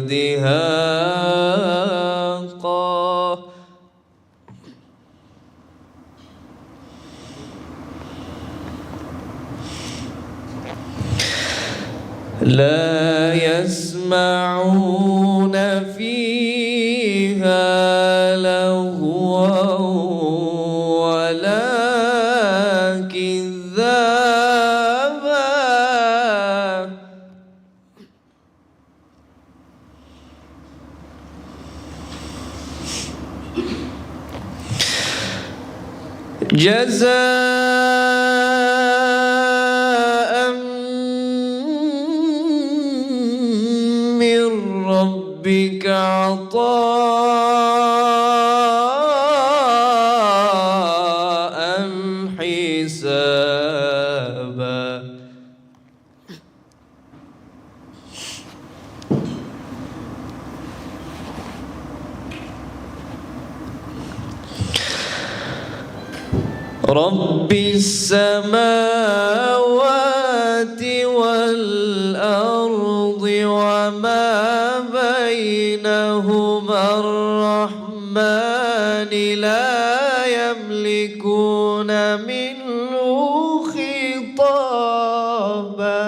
دهاقا لا يسمعون فيها لغوا ولا كذابا جزاء من ربك عطاء حسابا رب السماوات والأرض وما بينهما الرحمن لا يملكون منه خطابا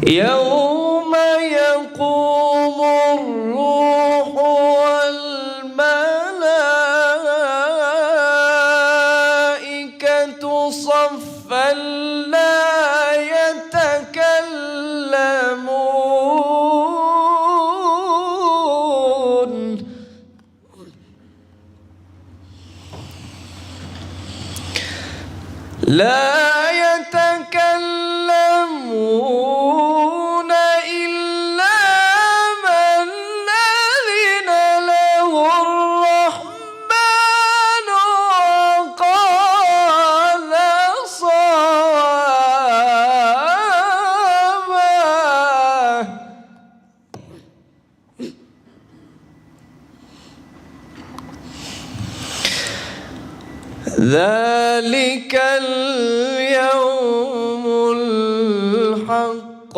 يوم يقوم الروح والملائكة صفا لا يتكلمون إلا من أذن له الرحمن وقال صوابا ذلك اليوم الحق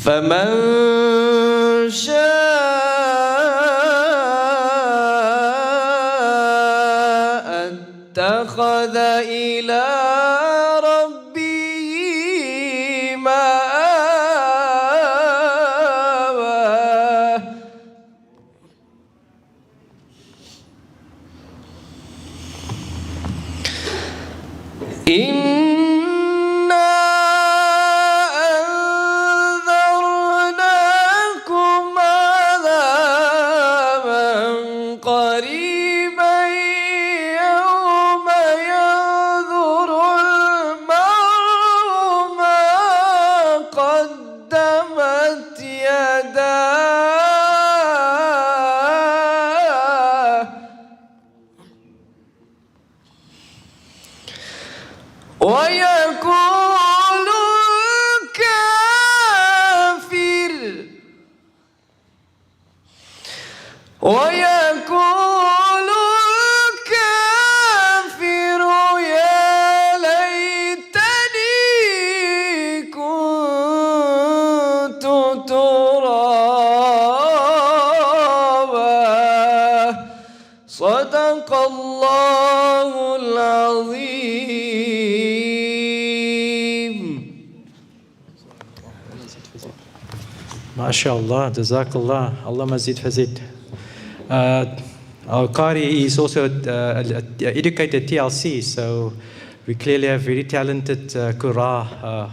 فمن شاء اتخذ إلى ربه مآبا إنا أنذرناكم عذابا قريبا يوم ينظر المرء ما قدمت يداه ويقول الكافر يا ليتني كنت ترابا صدق الله العظيم. MashaAllah, Jazakallah, Allah Mazid Fazid. Our Qari is also an educated TLC, so we clearly have very talented Qurra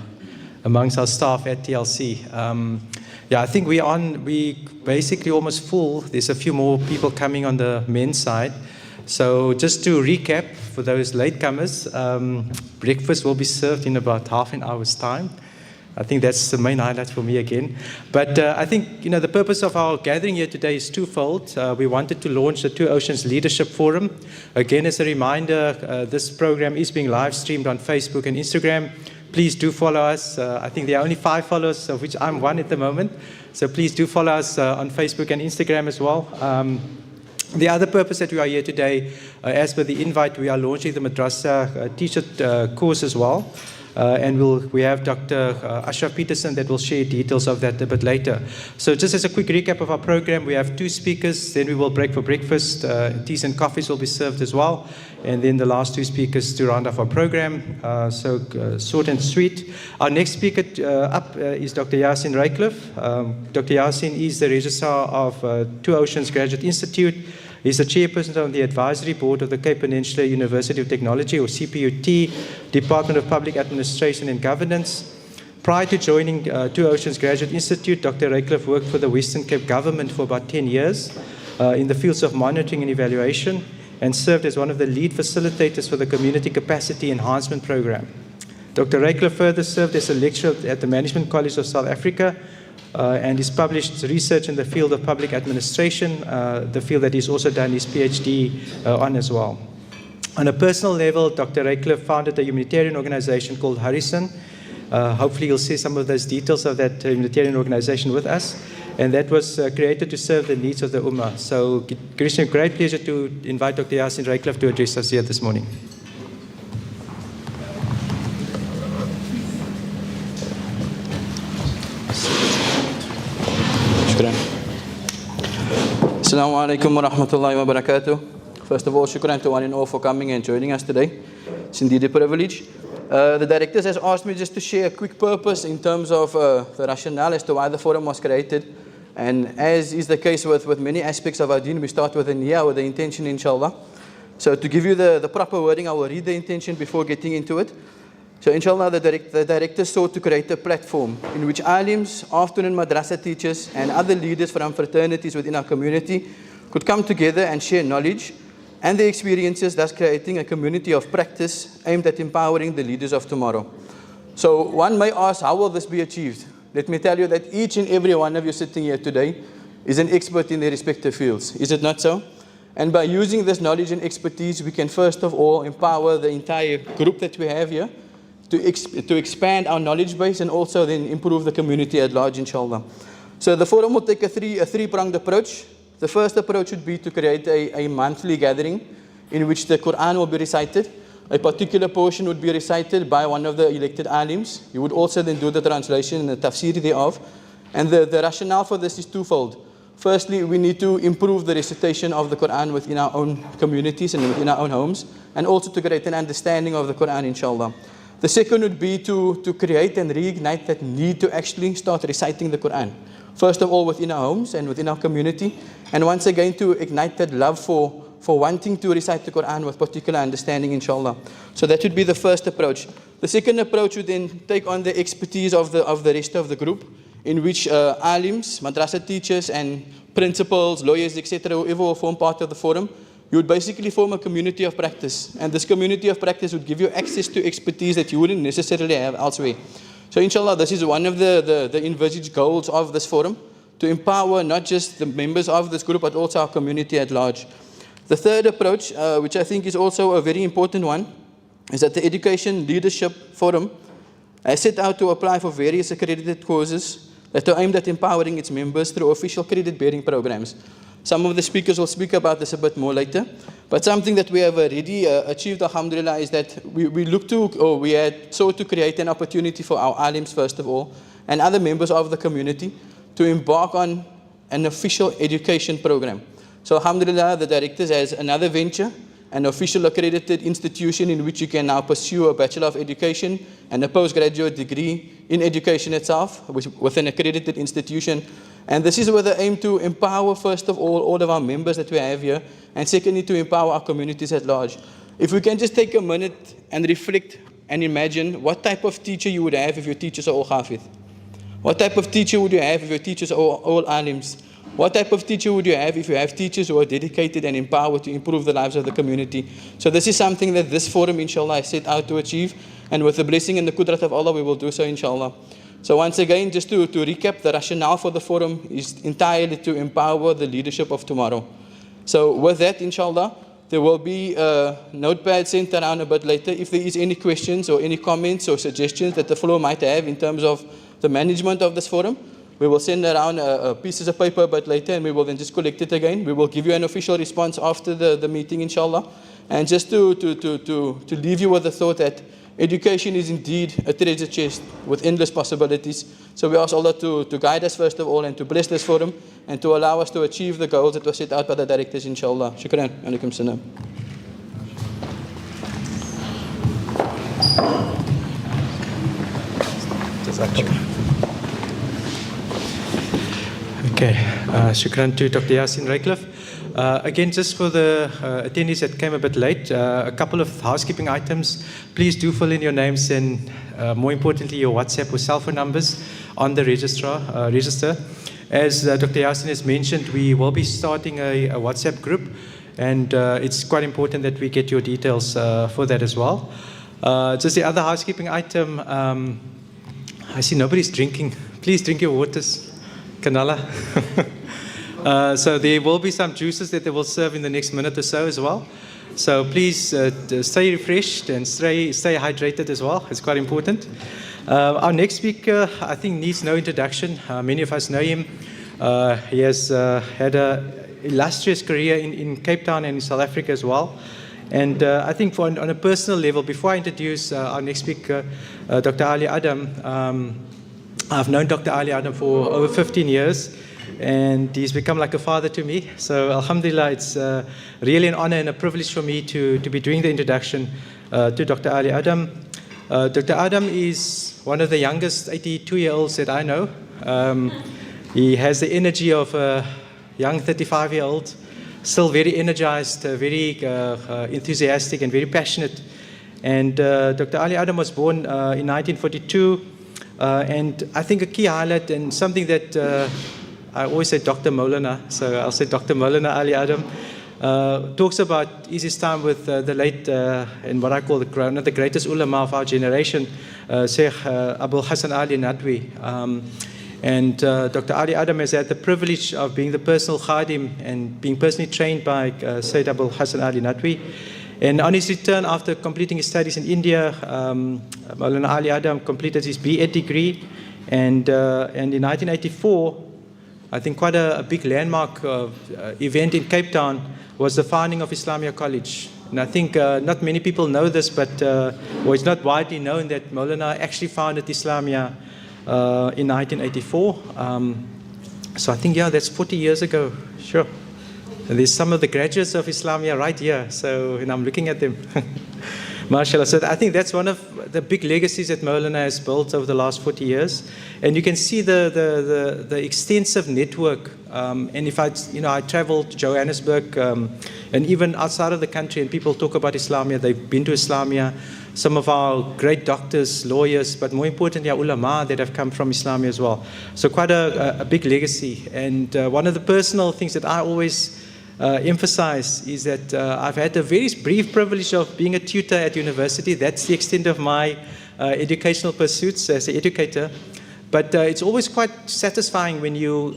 amongst our staff at TLC. I think we basically almost full. There's a few more people coming on the men's side. So just to recap, for those latecomers, breakfast will be served in about half an hour's time. I think that's the main highlight for me again. But I think, the purpose of our gathering here today is twofold. We wanted to launch the Two Oceans Leadership Forum. Again, as a reminder, this program is being live streamed on Facebook and Instagram. Please do follow us. I think there are only 5 followers, of which I'm one at the moment. So please do follow us on Facebook and Instagram as well. The other purpose that we are here today, as per the invite, we are launching the Madrasa teacher course as well. And we have Dr. Ashraf Peterson that will share details of that a bit later. So just as a quick recap of our program, we have 2 speakers, then we will break for breakfast. Teas and coffees will be served as well. And then the last 2 speakers to round off our program. So short and sweet. Our next speaker up is Dr. Yasin Raycliffe. Dr. Yasin is the registrar of Two Oceans Graduate Institute. He's the chairperson of the advisory board of the Cape Peninsula University of Technology, or CPUT, Department of Public Administration and Governance. Prior to joining Two Oceans Graduate Institute, Dr. Raycliffe worked for the Western Cape government for about 10 years in the fields of monitoring and evaluation, and served as one of the lead facilitators for the Community Capacity Enhancement Program. Dr. Raycliffe further served as a lecturer at the Management College of South Africa, and he's published research in the field of public administration, the field that he's also done his PhD on as well. On a personal level, Dr. Raycliffe founded a humanitarian organization called Harrison. Hopefully you'll see some of those details of that humanitarian organization with us. And that was created to serve the needs of the Ummah. So it gives me a great pleasure to invite Dr. Yasin Raycliffe to address us here this morning. Assalamu alaikum wa rahmatullahi wa barakatuh. First of all, shukran to one and all for coming and joining us today. It's indeed a privilege. The directors has asked me just to share a quick purpose in terms of the rationale as to why the forum was created. And as is the case with many aspects of our deen, we start with the niyyah, with the intention, inshallah. So to give you the proper wording, I will read the intention before getting into it. So inshallah, the directors sought to create a platform in which alims, afternoon madrasa teachers, and other leaders from fraternities within our community could come together and share knowledge and their experiences, thus creating a community of practice aimed at empowering the leaders of tomorrow. So one may ask, how will this be achieved? Let me tell you that each and every one of you sitting here today is an expert in their respective fields. Is it not so? And by using this knowledge and expertise, we can first of all empower the entire group that we have here to expand our knowledge base and also then improve the community at large, inshallah. So the forum will take a three-pronged approach. The first approach would be to create a monthly gathering in which the Quran will be recited. A particular portion would be recited by one of the elected alims. You would also then do the translation and the tafsir thereof. And the rationale for this is twofold. Firstly, we need to improve the recitation of the Quran within our own communities and within our own homes, and also to create an understanding of the Quran, inshallah. The second would be to create and reignite that need to actually start reciting the Quran. First of all, within our homes and within our community. And once again, to ignite that love for wanting to recite the Quran with particular understanding, inshallah. So that would be the first approach. The second approach would then take on the expertise of the rest of the group, in which alims, madrasa teachers, and principals, lawyers, etc., whoever will form part of the forum, you would basically form a community of practice. And this community of practice would give you access to expertise that you wouldn't necessarily have elsewhere. So inshallah, this is one of the envisaged goals of this forum, to empower not just the members of this group, but also our community at large. The third approach, which I think is also a very important one, is that the Education Leadership Forum has set out to apply for various accredited courses that are aimed at empowering its members through official credit-bearing programs. Some of the speakers will speak about this a bit more later. But something that we have already achieved, alhamdulillah, is that we had sought to create an opportunity for our alims, first of all, and other members of the community to embark on an official education program. So alhamdulillah, the directors has another venture, an official accredited institution in which you can now pursue a Bachelor of Education and a postgraduate degree in education itself with an accredited institution. And this is with the aim to empower, first of all of our members that we have here, and secondly, to empower our communities at large. If we can just take a minute and reflect and imagine what type of teacher you would have if your teachers are all Hafidh. What type of teacher would you have if your teachers are all alims? What type of teacher would you have if you have teachers who are dedicated and empowered to improve the lives of the community? So this is something that this forum, inshallah, is set out to achieve. And with the blessing and the qudrat of Allah, we will do so, inshallah. So once again, just to recap, the rationale for the forum is entirely to empower the leadership of tomorrow. So with that, inshallah, there will be a notepad sent around a bit later. If there is any questions or any comments or suggestions that the floor might have in terms of the management of this forum, We will send around pieces of paper a bit later, and we will then just collect it again. We will give you an official response after the meeting, inshallah. And just to leave you with the thought that education is indeed a treasure chest with endless possibilities. So we ask Allah to guide us first of all, and to bless this forum, and to allow us to achieve the goals that were set out by the directors, inshallah. Shukran. Alaikum salam. Okay, shukran to Dr. Yasin Raycliffe. Again, just for the attendees that came a bit late, a couple of housekeeping items. Please do fill in your names and, more importantly, your WhatsApp or cell phone numbers on the register. As Dr. Yasin has mentioned, we will be starting a WhatsApp group, and it's quite important that we get your details for that as well. Just the other housekeeping item, I see nobody's drinking. Please drink your waters. Canala. So there will be some juices that they will serve in the next minute or so as well. So please stay refreshed and stay hydrated as well. It's quite important. Our next speaker, I think, needs no introduction. Many of us know him. He has had an illustrious career in Cape Town and in South Africa as well. And I think on a personal level, before I introduce our next speaker, Dr. Ali Adam, I've known Dr. Ali Adam for over 15 years, and he's become like a father to me. So alhamdulillah, it's really an honor and a privilege for me to be doing the introduction to Dr. Ali Adam. Dr. Adam is one of the youngest 82-year-olds that I know. He has the energy of a young 35-year-old, still very energized, very enthusiastic and very passionate. And Dr. Ali Adam was born in 1942. And I think a key highlight, and something that I always say Dr. Maulana, so I'll say Dr. Maulana Ali Adam, talks about his time with the late, and what I call one of the greatest ulama of our generation, Sheikh Abul Hassan Ali Nadwi. And Dr. Ali Adam has had the privilege of being the personal khadim and being personally trained by Sayyid Abul Hassan Ali Nadwi. And on his return, after completing his studies in India, Maulana Ali Adam completed his B.Ed degree. And in 1984, I think quite a big landmark event in Cape Town was the founding of Islamia College. And I think not many people know this, but it's not widely known that Maulana actually founded Islamia in 1984. So I think, yeah, that's 40 years ago. Sure. And there's some of the graduates of Islamia right here, so I'm looking at them. MashaAllah. So I think that's one of the big legacies that Maulana has built over the last 40 years. And you can see the extensive network. And if I travel to Johannesburg and even outside of the country, and people talk about Islamia, they've been to Islamia. Some of our great doctors, lawyers, but more importantly, our ulama that have come from Islamia as well. So quite a big legacy. And one of the personal things that I always emphasize is that I've had a very brief privilege of being a tutor at university. That's the extent of my educational pursuits as an educator. But it's always quite satisfying when you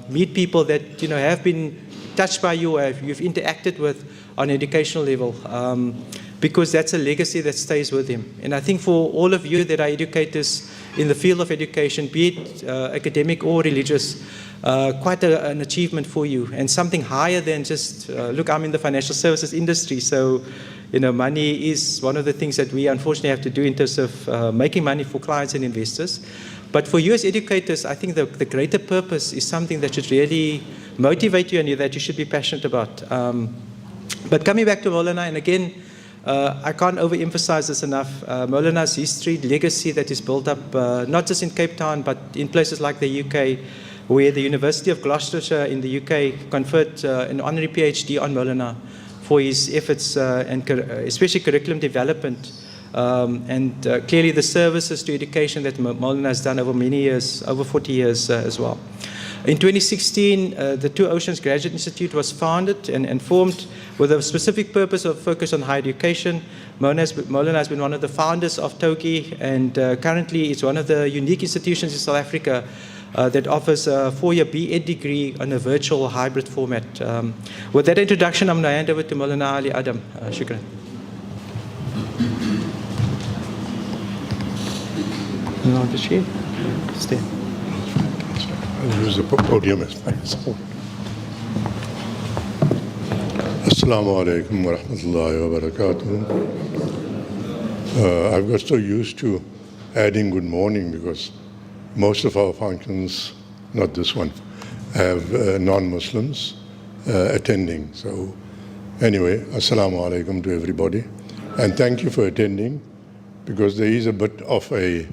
meet people that have been touched by you, or you've interacted with on an educational level, because that's a legacy that stays with him. And I think for all of you that are educators in the field of education, be it academic or religious, quite an achievement for you, and something higher than just, look, I'm in the financial services industry, so money is one of the things that we unfortunately have to do in terms of making money for clients and investors. But for you as educators, I think the greater purpose is something that should really motivate you and that you should be passionate about. But coming back to Maulana, and again, I can't overemphasize this enough. Maulana's history, legacy that is built up, not just in Cape Town, but in places like the UK, where the University of Gloucestershire in the UK conferred an honorary PhD on Maulana for his efforts and especially curriculum development. And clearly the services to education that Maulana has done over many years, over 40 years as well. In 2016, the Two Oceans Graduate Institute was founded and formed with a specific purpose of focus on higher education. Maulana has been one of the founders of TOGI, and currently it's one of the unique institutions in South Africa that offers a 4-year B.Ed degree on a virtual hybrid format. With that introduction, I'm going to hand over to Maulana Ali Adam. Shukran. No, just here. Stay. I'll use the podium as my support. Assalamu alaikum wa rahmatullahi wa barakatuh. I've got so used to adding good morning because most of our functions, not this one, have non-Muslims attending. So anyway, assalamu alaikum to everybody. And thank you for attending, because there is a bit of a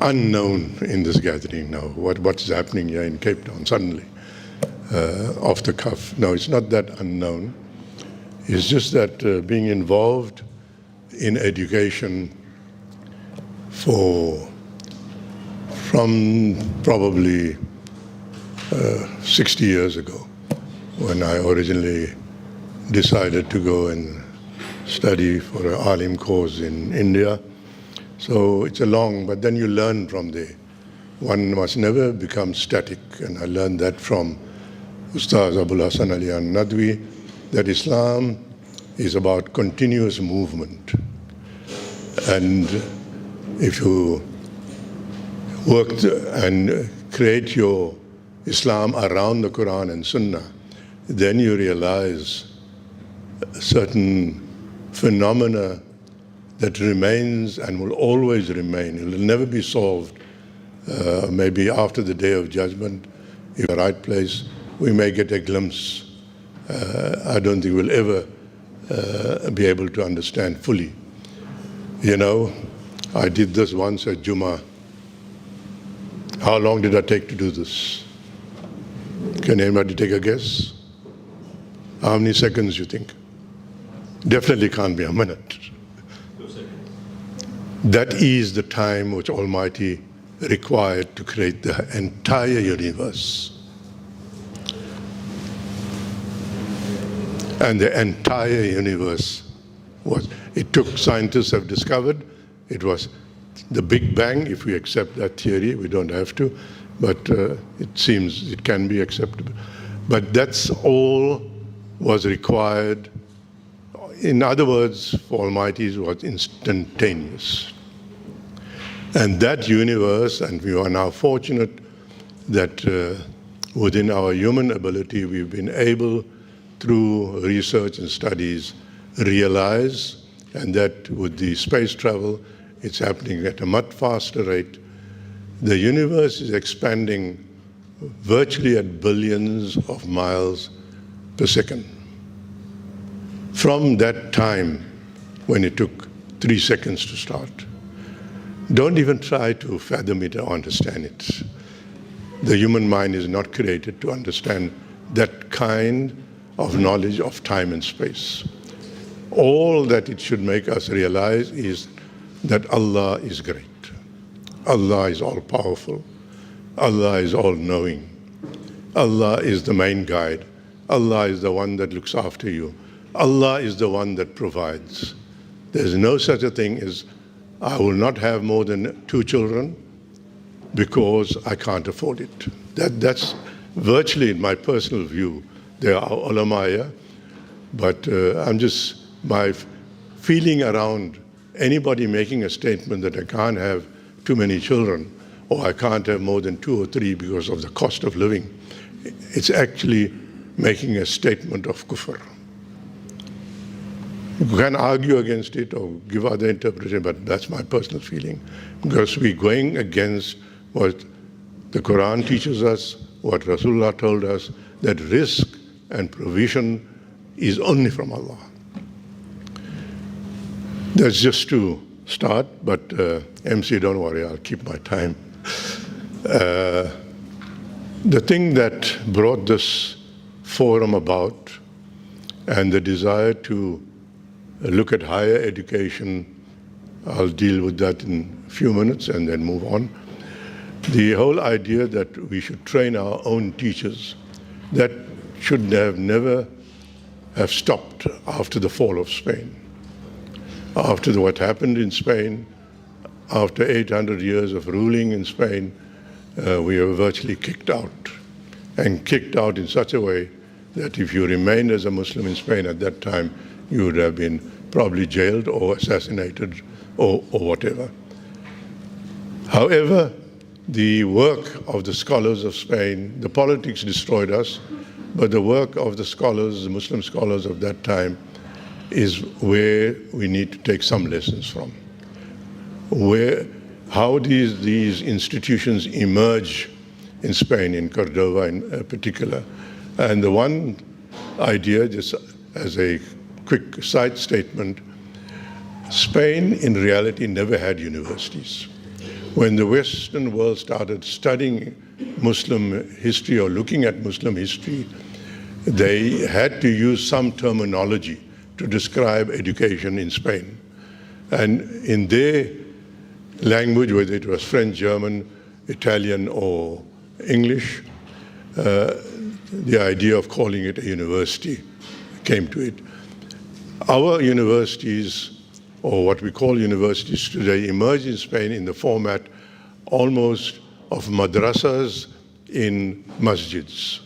unknown in this gathering now. What's happening here in Cape Town suddenly, off the cuff. No, it's not that unknown. It's just that being involved in education from probably 60 years ago, when I originally decided to go and study for an alim course in India. So it's a long, but then you learn from there. One must never become static, and I learned that from Ustaz Abul Hasan Ali Nadwi, that Islam is about continuous movement. And if you work and create your Islam around the Quran and Sunnah, then you realize certain phenomena that remains and will always remain. It will never be solved. Maybe after the Day of Judgment, in the right place, we may get a glimpse. I don't think we'll ever be able to understand fully. You know, I did this once at Jummah. How long did I take to do this? Can anybody take a guess? How many seconds you think? Definitely can't be a minute. 2 seconds. That is the time which Almighty required to create the entire universe. And the entire universe it took, scientists have discovered, it was the Big Bang, if we accept that theory. We don't have to, but it seems it can be acceptable. But that's all was required. In other words, for Almighty was instantaneous. And that universe, and we are now fortunate that within our human ability, we've been able, through research and studies, realize, and that with the space travel, it's happening at a much faster rate. The universe is expanding virtually at billions of miles per second. From that time when it took 3 seconds to start. Don't even try to fathom it or understand it. The human mind is not created to understand that kind of knowledge of time and space. All that it should make us realize is that Allah is great. Allah is all-powerful. Allah is all-knowing. Allah is the main guide. Allah is the one that looks after you. Allah is the one that provides. There's no such a thing as, I will not have more than 2 children because I can't afford it. That's virtually, in my personal view. There are ulama here, but my feeling around anybody making a statement that I can't have too many children, or I can't have more than 2 or 3 because of the cost of living, it's actually making a statement of kufr. You can argue against it or give other interpretation, but that's my personal feeling. Because we're going against what the Quran teaches us, what Rasulullah told us, that risk and provision is only from Allah. That's just to start, but MC, don't worry, I'll keep my time. The thing that brought this forum about and the desire to look at higher education, I'll deal with that in a few minutes and then move on. The whole idea that we should train our own teachers, that should never have stopped after the fall of Spain. After what happened in Spain, after 800 years of ruling in Spain, we were virtually kicked out, and kicked out in such a way that if you remained as a Muslim in Spain at that time, you would have been probably jailed or assassinated or whatever. However, the work of the scholars of Spain, the politics destroyed us, but the work of the scholars, the Muslim scholars of that time, is where we need to take some lessons from. How these institutions emerge in Spain, in Cordova in particular. And the one idea, just as a quick side statement, Spain in reality never had universities. When the Western world started studying Muslim history or looking at Muslim history, they had to use some terminology to describe education in Spain. And in their language, whether it was French, German, Italian, or English, the idea of calling it a university came to it. Our universities, or what we call universities today, emerged in Spain in the format almost of madrasas in masjids.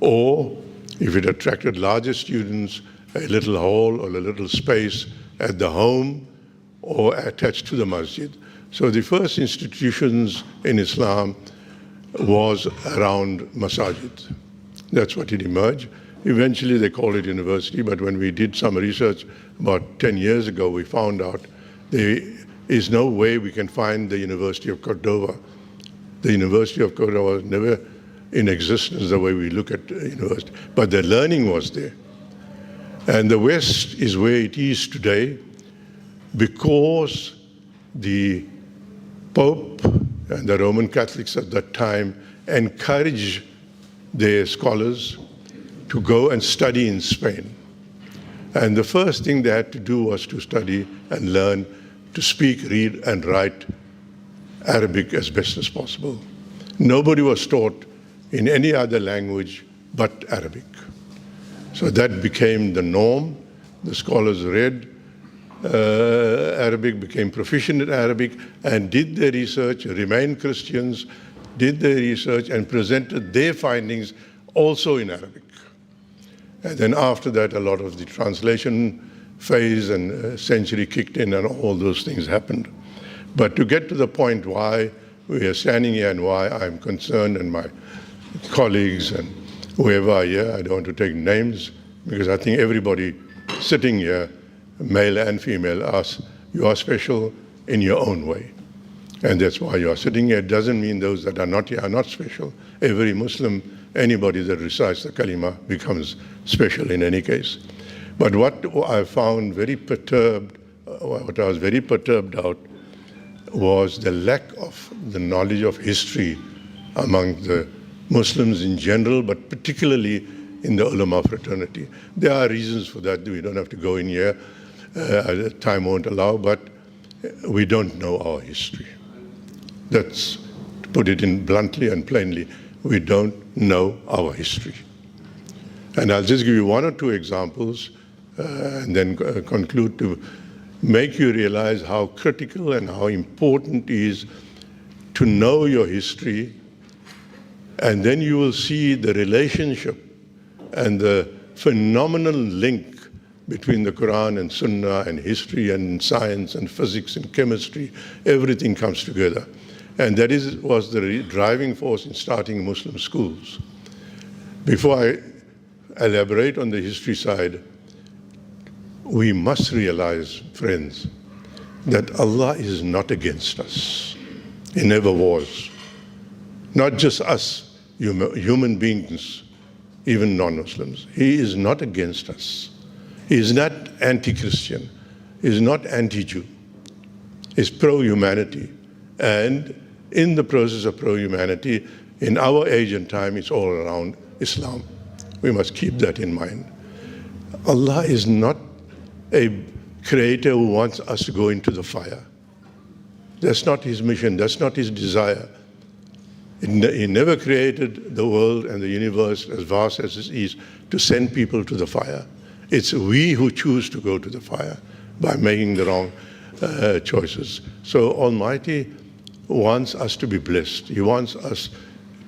Or, if it attracted larger students, a little hall or a little space at the home or attached to the masjid. So the first institutions in Islam was around masajid. That's what it emerged. Eventually they called it university, but when we did some research about 10 years ago, we found out there is no way we can find the University of Cordova. The University of Cordova was never in existence the way we look at the university, but the learning was there. And the West is where it is today because the Pope and the Roman Catholics at that time encouraged their scholars to go and study in Spain. And the first thing they had to do was to study and learn to speak, read, and write Arabic as best as possible. Nobody was taught in any other language but Arabic. So that became the norm. The scholars read Arabic, became proficient in Arabic, and did their research, remained Christians, did their research, and presented their findings also in Arabic. And then after that, a lot of the translation phase and century kicked in, and all those things happened. But to get to the point why we are standing here and why I'm concerned, and my colleagues and whoever are here, I don't want to take names, because I think everybody sitting here, male and female, you are special in your own way. And that's why you are sitting here. It doesn't mean those that are not here are not special. Every Muslim, anybody that recites the kalima becomes special in any case. But what I found very perturbed, what I was very perturbed out, was the lack of the knowledge of history among the Muslims in general, but particularly in the ulama fraternity. There are reasons for that. We don't have to go in here. Time won't allow, but we don't know our history. That's, to put it in bluntly and plainly, we don't know our history. And I'll just give you one or two examples and then conclude to make you realize how critical and how important it is to know your history, and then you will see the relationship and the phenomenal link between the Quran and Sunnah and history and science and physics and chemistry. Everything comes together. And that was the driving force in starting Muslim schools. Before I elaborate on the history side, we must realize, friends, that Allah is not against us. He never was. Not just us, human beings, even non-Muslims. He is not against us. He is not anti-Christian. He is not anti-Jew. He's pro-humanity. And in the process of pro-humanity, in our age and time, it's all around Islam. We must keep that in mind. Allah is not a creator who wants us to go into the fire. That's not his mission. That's not his desire. He never created the world and the universe as vast as it is to send people to the fire. It's we who choose to go to the fire by making the wrong choices. So Almighty wants us to be blessed. He wants us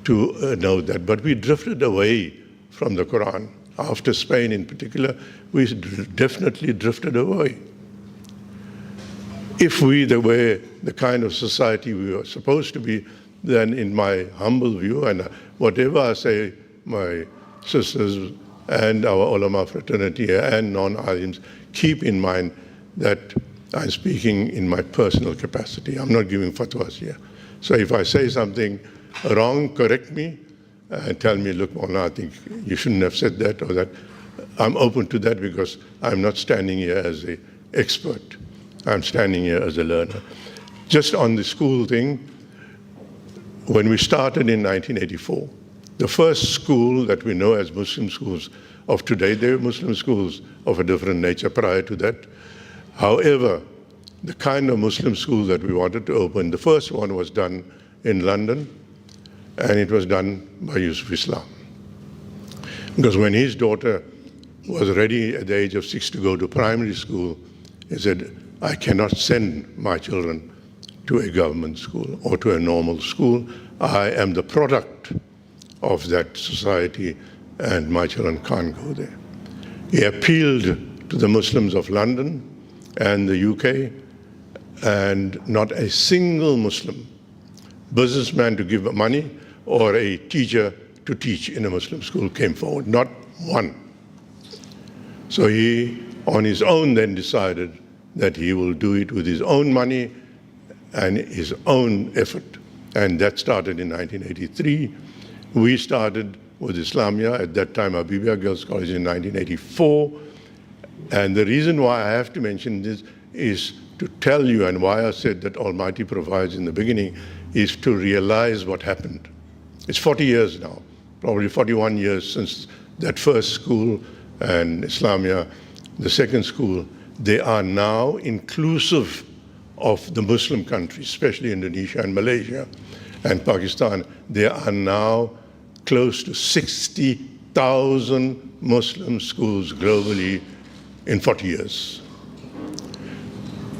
to know that. But we drifted away from the Quran. After Spain in particular, we definitely drifted away. If we were the kind of society we were supposed to be, then in my humble view, and whatever I say, my sisters and our ulama fraternity and non-alims, keep in mind that I'm speaking in my personal capacity. I'm not giving fatwas here. So if I say something wrong, correct me and tell me, look, Maulana, I think you shouldn't have said that or that. I'm open to that because I'm not standing here as an expert. I'm standing here as a learner. Just on the school thing, when we started in 1984, the first school that we know as Muslim schools of today, they were Muslim schools of a different nature prior to that. However, the kind of Muslim school that we wanted to open, the first one was done in London, and it was done by Yusuf Islam. Because when his daughter was ready at the age of 6 to go to primary school, he said, I cannot send my children to a government school or to a normal school. I am the product of that society, and my children can't go there. He appealed to the Muslims of London and the UK, and not a single Muslim businessman to give money or a teacher to teach in a Muslim school came forward, not one. So he, on his own, then decided that he will do it with his own money and his own effort. And that started in 1983. We started with Islamia, at that time Habibia Girls College, in 1984. And the reason why I have to mention this is to tell you, and why I said that Almighty provides in the beginning, is to realize what happened. It's 40 years now, probably 41 years since that first school and Islamia, the second school. They are now inclusive of the Muslim countries, especially Indonesia and Malaysia and Pakistan. They are now close to 60,000 Muslim schools globally in 40 years.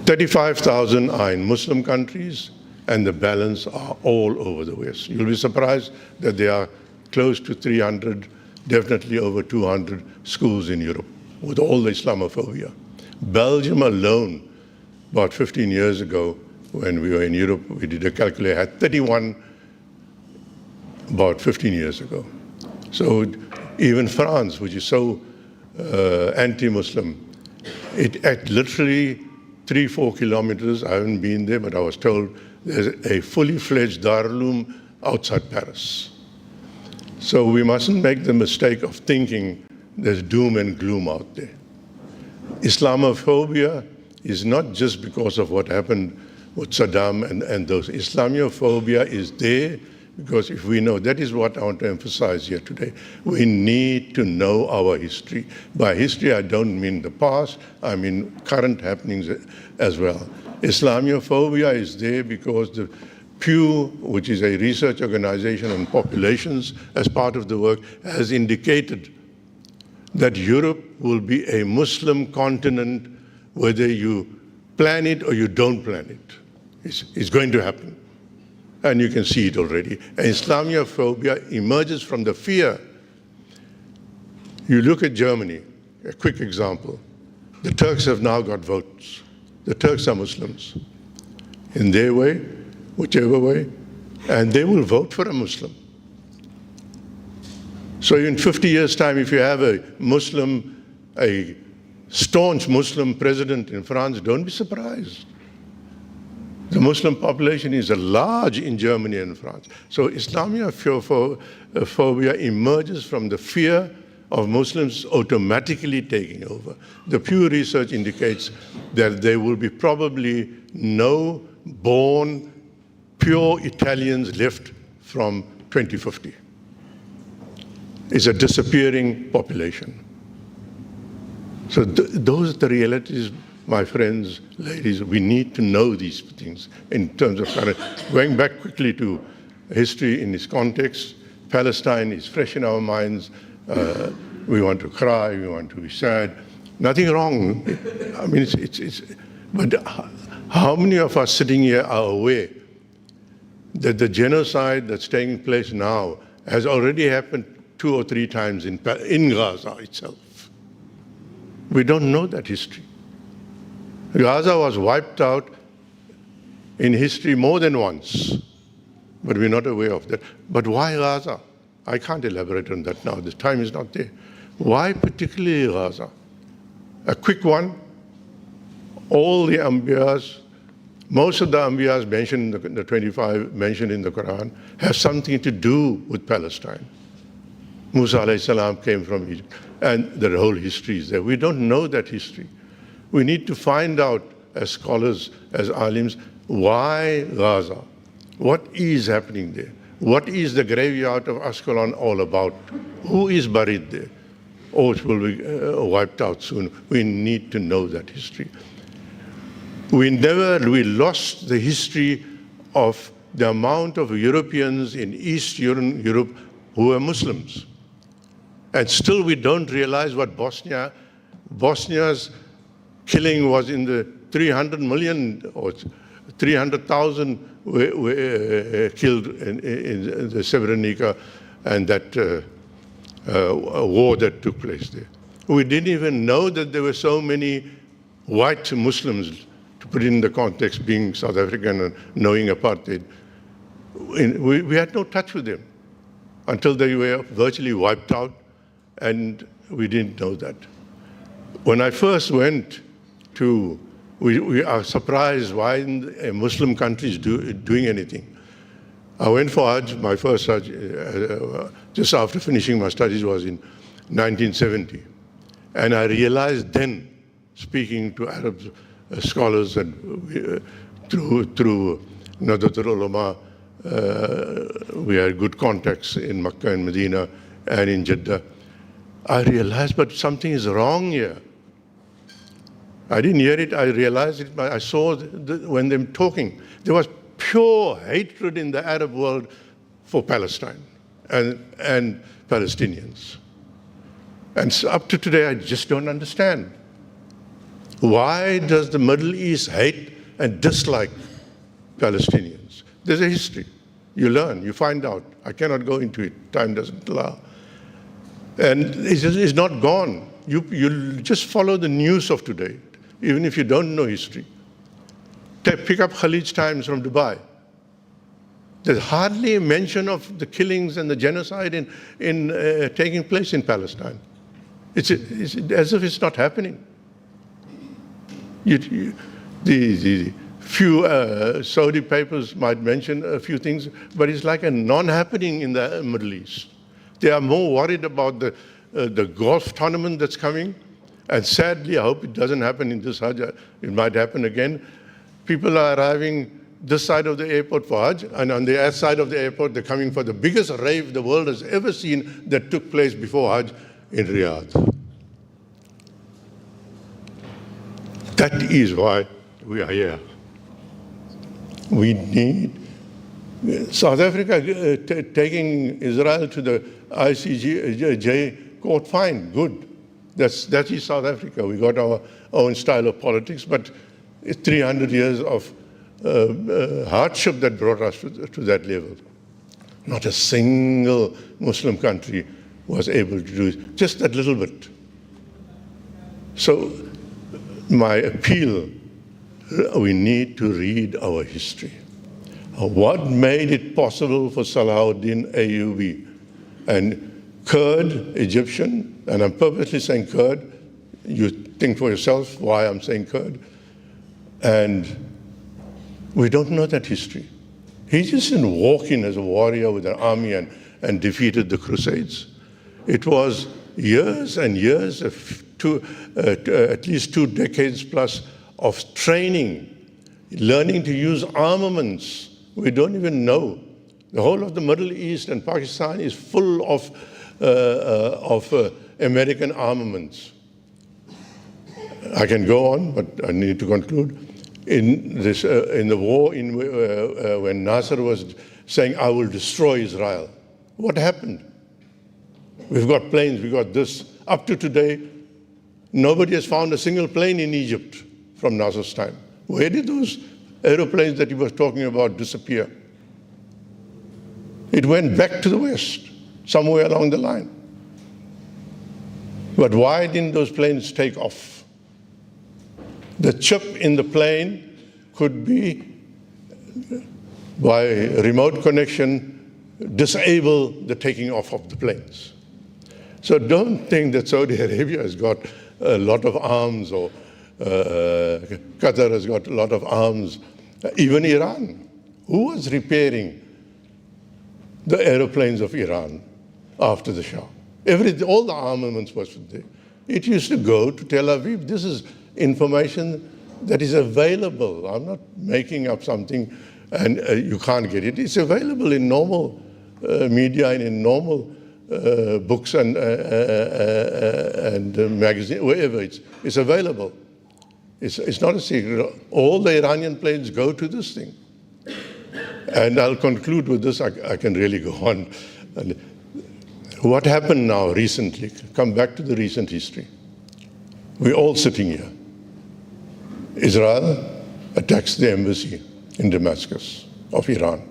35,000 are in Muslim countries, and the balance are all over the West. You'll be surprised that there are close to 300, definitely over 200 schools in Europe, with all the Islamophobia. Belgium alone, about 15 years ago, when we were in Europe, we did a calculation, had 31 about 15 years ago. So even France, which is so anti-Muslim, it at literally 3-4 kilometers, I haven't been there, but I was told there's a fully fledged Darul outside Paris. So we mustn't make the mistake of thinking there's doom and gloom out there. Islamophobia is not just because of what happened with Saddam and those. Islamophobia is there because if we know, that is what I want to emphasize here today. We need to know our history. By history, I don't mean the past, I mean current happenings as well. Islamophobia is there because the Pew, which is a research organization on populations as part of the work, has indicated that Europe will be a Muslim continent whether you plan it or you don't plan it. It's going to happen. And you can see it already. And Islamophobia emerges from the fear. You look at Germany, a quick example. The Turks have now got votes. The Turks are Muslims. In their way, whichever way, and they will vote for a Muslim. So in 50 years' time, if you have a Muslim, a staunch Muslim president in France, don't be surprised. The Muslim population is large in Germany and France. So Islamophobia emerges from the fear of Muslims automatically taking over. The Pew research indicates that there will be probably no born pure Italians left from 2050. It's a disappearing population. So those are the realities, my friends, ladies. We need to know these things in terms of current. Going back quickly to history in its context, Palestine is fresh in our minds. We want to cry, we want to be sad. Nothing wrong. I mean, but how many of us sitting here are aware that the genocide that's taking place now has already happened 2 or 3 times in Gaza itself? We don't know that history. Gaza was wiped out in history more than once but we're not aware of that. But why Gaza? I can't elaborate on that now. The time is not there. Why particularly Gaza? A quick one. All the Anbiyas, most of the Anbiyas mentioned in the 25 mentioned in the Quran, have something to do with Palestine. Musa alayhi salam came from Egypt, and the whole history is there. We don't know that history. We need to find out, as scholars, as alims, why Gaza? What is happening there? What is the graveyard of Ascalon all about? Who is buried there? Or it will be wiped out soon. We need to know that history. We lost the history of the amount of Europeans in East Europe who were Muslims. And still we don't realize what Bosnia's killing was in the 300 million or 300,000 were killed in the Srebrenica and that war that took place there. We didn't even know that there were so many white Muslims, to put it in the context being South African and knowing apartheid. We had no touch with them until they were virtually wiped out, and we didn't know that. When I first went to, we are surprised why a Muslim country is doing anything. I went for Hajj, my first Hajj, just after finishing my studies was in 1970. And I realized then, speaking to Arab scholars and through Nahdlatul Ulama, we had good contacts in Makkah and Medina and in Jeddah. I realized, but something is wrong here. I didn't hear it, I realized it, I saw when them talking. There was pure hatred in the Arab world for Palestine and Palestinians. And so up to today, I just don't understand. Why does the Middle East hate and dislike Palestinians? There's a history. You learn, you find out. I cannot go into it, time doesn't allow. And it's not gone. You just follow the news of today, even if you don't know history. Pick up Khalid Times from Dubai. There's hardly a mention of the killings and the genocide taking place in Palestine. It's as if it's not happening. The few Saudi papers might mention a few things, but it's like a non-happening in the Middle East. They are more worried about the golf tournament that's coming, and sadly, I hope it doesn't happen in this Hajj. It might happen again. People are arriving this side of the airport for Hajj, and on the other side of the airport, they're coming for the biggest rave the world has ever seen that took place before Hajj in Riyadh. That is why we are here. We need South Africa taking Israel to the ICJ court, fine, good. That is South Africa. We got our own style of politics, but it's 300 years of hardship that brought us to that level. Not a single Muslim country was able to do it, just that little bit. So my appeal, we need to read our history. What made it possible for Salahuddin Ayyubi and Kurd, Egyptian, and I'm purposely saying Kurd, you think for yourself why I'm saying Kurd, and we don't know that history. He just didn't walk in as a warrior with an army and defeated the Crusades. It was years and years, at least 2 decades plus of training, learning to use armaments. We don't even know. The whole of the Middle East and Pakistan is full of American armaments. I can go on, but I need to conclude. In the war, when Nasser was saying, "I will destroy Israel," what happened? We've got planes, we've got this. Up to today, nobody has found a single plane in Egypt from Nasser's time. Where did those aeroplanes that he was talking about disappear? It went back to the West, somewhere along the line. But why didn't those planes take off? The chip in the plane could be by remote connection, disable the taking off of the planes. So don't think that Saudi Arabia has got a lot of arms, or Qatar has got a lot of arms. Even Iran. Who was repairing the aeroplanes of Iran after the Shah? All the armaments was there. It used to go to Tel Aviv. This is information that is available. I'm not making up something and you can't get it. It's available in normal media and in normal books and magazines, wherever it's available. It's not a secret. All the Iranian planes go to this thing. And I'll conclude with this. I can really go on. And what happened now recently? Come back to the recent history. We're all sitting here. Israel attacks the embassy in Damascus of Iran.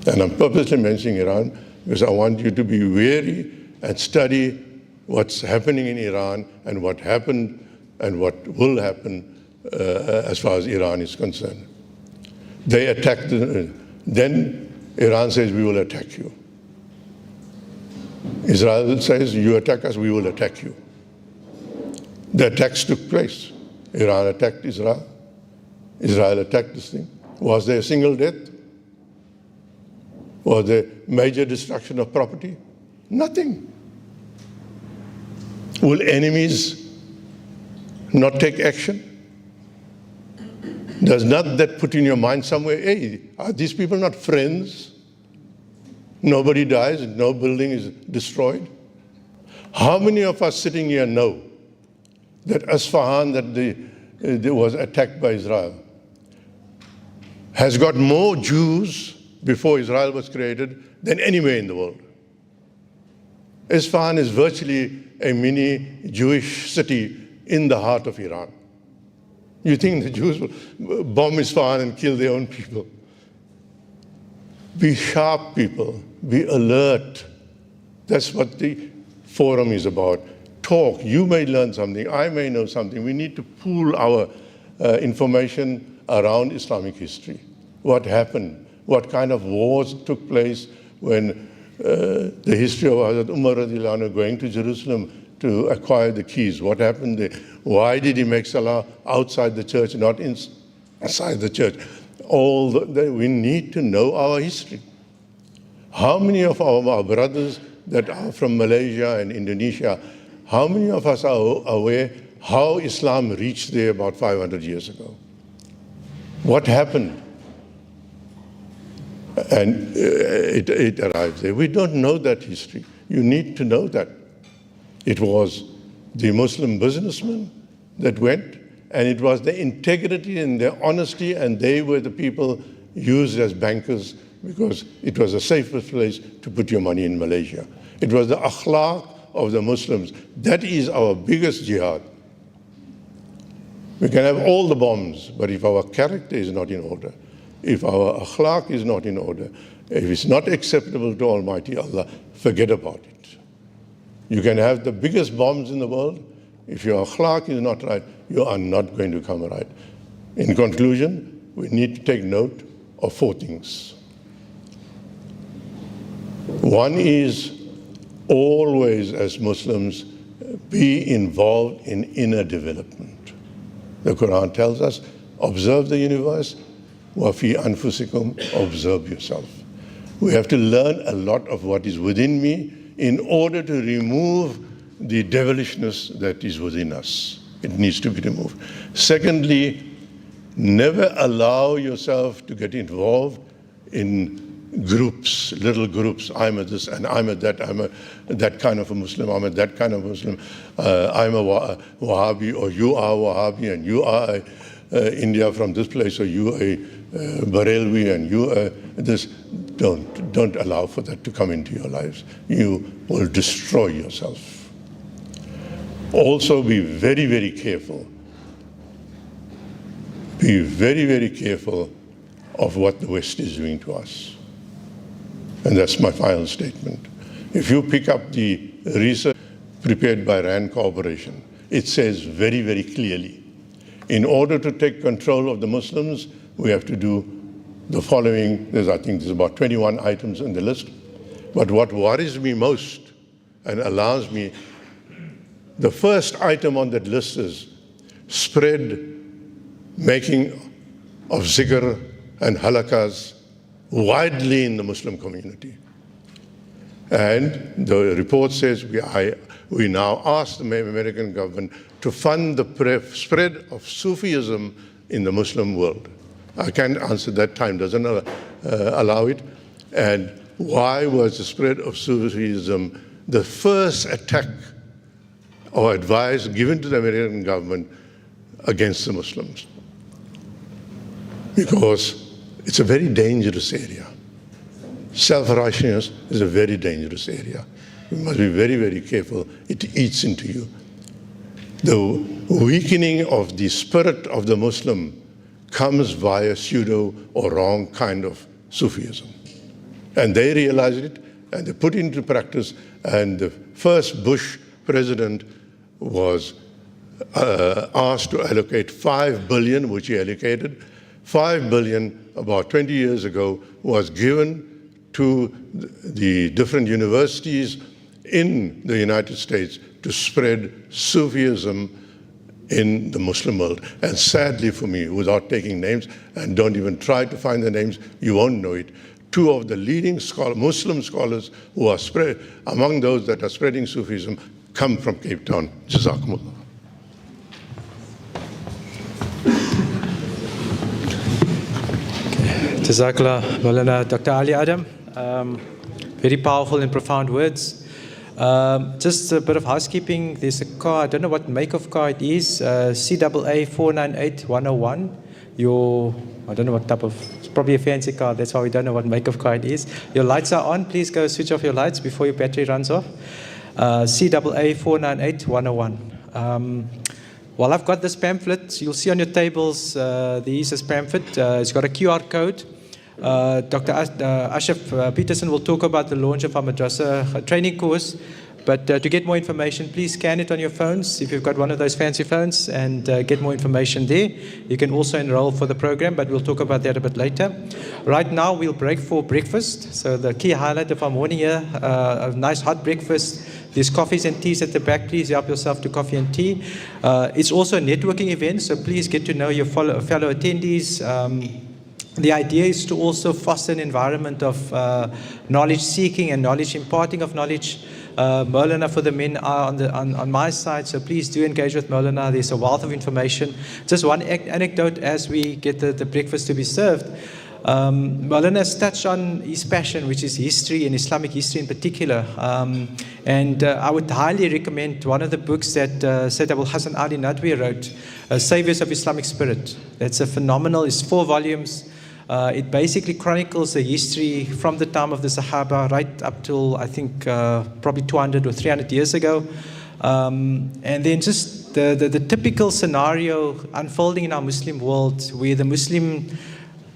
And I'm purposely mentioning Iran because I want you to be wary and study what's happening in Iran and what happened and what will happen as far as Iran is concerned. They attacked, then Iran says, we will attack you. Israel says, you attack us, we will attack you. The attacks took place. Iran attacked Israel. Israel attacked this thing. Was there a single death? Was there major destruction of property? Nothing. Will enemies not take action? Does not that put in your mind somewhere, hey, are these people not friends? Nobody dies, no building is destroyed. How many of us sitting here know that Isfahan, that was attacked by Israel, has got more Jews before Israel was created than anywhere in the world? Isfahan is virtually a mini Jewish city in the heart of Iran. You think the Jews will bomb Isfahan and kill their own people? Be sharp, people. Be alert. That's what the forum is about. Talk. You may learn something. I may know something. We need to pool our information around Islamic history. What happened? What kind of wars took place when the history of Hazrat Umar radiallahu anhu going to Jerusalem to acquire the keys? What happened there? Why did he make salah outside the church, not inside the church? We need to know our history. How many of our brothers that are from Malaysia and Indonesia, how many of us are aware how Islam reached there about 500 years ago? What happened? And it arrived there. We don't know that history. You need to know that. It was the Muslim businessmen that went, and it was their integrity and their honesty, and they were the people used as bankers because it was the safest place to put your money in Malaysia. It was the akhlaq of the Muslims. That is our biggest jihad. We can have all the bombs, but if our character is not in order, if our akhlaq is not in order, if it's not acceptable to Almighty Allah, forget about it. You can have the biggest bombs in the world. If your akhlaq is not right, you are not going to come right. In conclusion, we need to take note of 4 things. One is always, as Muslims, be involved in inner development. The Quran tells us, observe the universe, وَفِي أَنفُسِكُمْ, observe yourself. We have to learn a lot of what is within me in order to remove the devilishness that is within us. It needs to be removed. Secondly, never allow yourself to get involved in groups, little groups. I'm a this and I'm a that. I'm a that kind of a Muslim. I'm a that kind of Muslim. I'm a Wahhabi, or you are Wahhabi, and you are India from this place, or you are Barelvi, and you are this. Don't allow for that to come into your lives. You will destroy yourself. Also, be very, very careful. Be very, very careful of what the West is doing to us. And that's my final statement. If you pick up the research prepared by RAND Corporation, it says very, very clearly, in order to take control of the Muslims, we have to do the following. I think there's about 21 items in the list. But what worries me most and alarms me, the first item on that list is making of zikr and halakas widely in the Muslim community. And the report says we now ask the American government to fund the spread of Sufism in the Muslim world. I can't answer that, time doesn't allow it. And why was the spread of Sufism the first attack or advice given to the American government against the Muslims? Because it's a very dangerous area. Self-righteousness is a very dangerous area. We must be very, very careful. It eats into you. The weakening of the spirit of the Muslim comes via pseudo or wrong kind of Sufism. And they realize it, and they put it into practice. And the first Bush president was asked to allocate $5 billion, which he allocated. $5 billion about 20 years ago was given to the different universities in the United States to spread Sufism in the Muslim world. And sadly for me, without taking names, and don't even try to find the names, you won't know it, two of the leading Muslim scholars who are among those that are spreading Sufism come from Cape Town. Jazakumullah. Jazakallah, Maulana Dr. Ali Adam. Very powerful and profound words. Just a bit of housekeeping. There's a car, I don't know what make of car it is, CAA 498101. I don't know what type of, it's probably a fancy car, that's why we don't know what make of car it is. Your lights are on, please go switch off your lights before your battery runs off. CAA 498101. While I've got this pamphlet, you'll see on your tables, there is this pamphlet. It's got a QR code. Dr. Ashraf Peterson will talk about the launch of our madrasa training course. But to get more information, please scan it on your phones if you've got one of those fancy phones and get more information there. You can also enroll for the program, but we'll talk about that a bit later. Right now, we'll break for breakfast. So the key highlight of our morning here, a nice hot breakfast. There's coffees and teas at the back. Please help yourself to coffee and tea. It's also a networking event, so please get to know your fellow attendees. The idea is to also foster an environment of knowledge seeking and knowledge imparting of knowledge. Maulana for the men are on my side, so please do engage with Maulana. There's a wealth of information. Just one anecdote as we get the breakfast to be served. Maulana has touched on his passion, which is history and Islamic history in particular. And I would highly recommend one of the books that Sayyid Abul Hasan Ali Nadwi wrote, Saviors of Islamic Spirit. It's a phenomenal, it's 4 volumes. It basically chronicles the history from the time of the Sahaba right up till, I think, probably 200 or 300 years ago. And then just the typical scenario unfolding in our Muslim world where the Muslim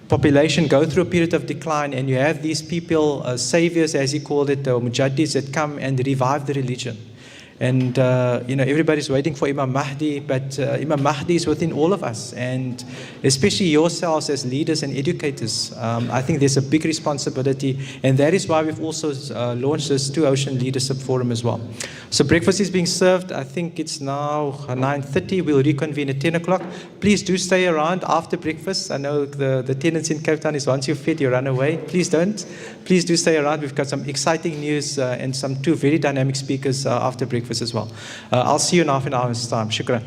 population go through a period of decline, and you have these people, saviors as he called it, or mujaddis, that come and revive the religion. And, everybody's waiting for Imam Mahdi, but Imam Mahdi is within all of us, and especially yourselves as leaders and educators. I think there's a big responsibility, and that is why we've also launched this Two Ocean Leadership Forum as well. So breakfast is being served. I think it's now 9:30. We'll reconvene at 10 o'clock. Please do stay around after breakfast. I know the tendency in Cape Town is once you're fed, you run away. Please don't. Please do stay around. We've got some exciting news and some 2 very dynamic speakers after breakfast as well. I'll see you in half an hour's time. Shukran.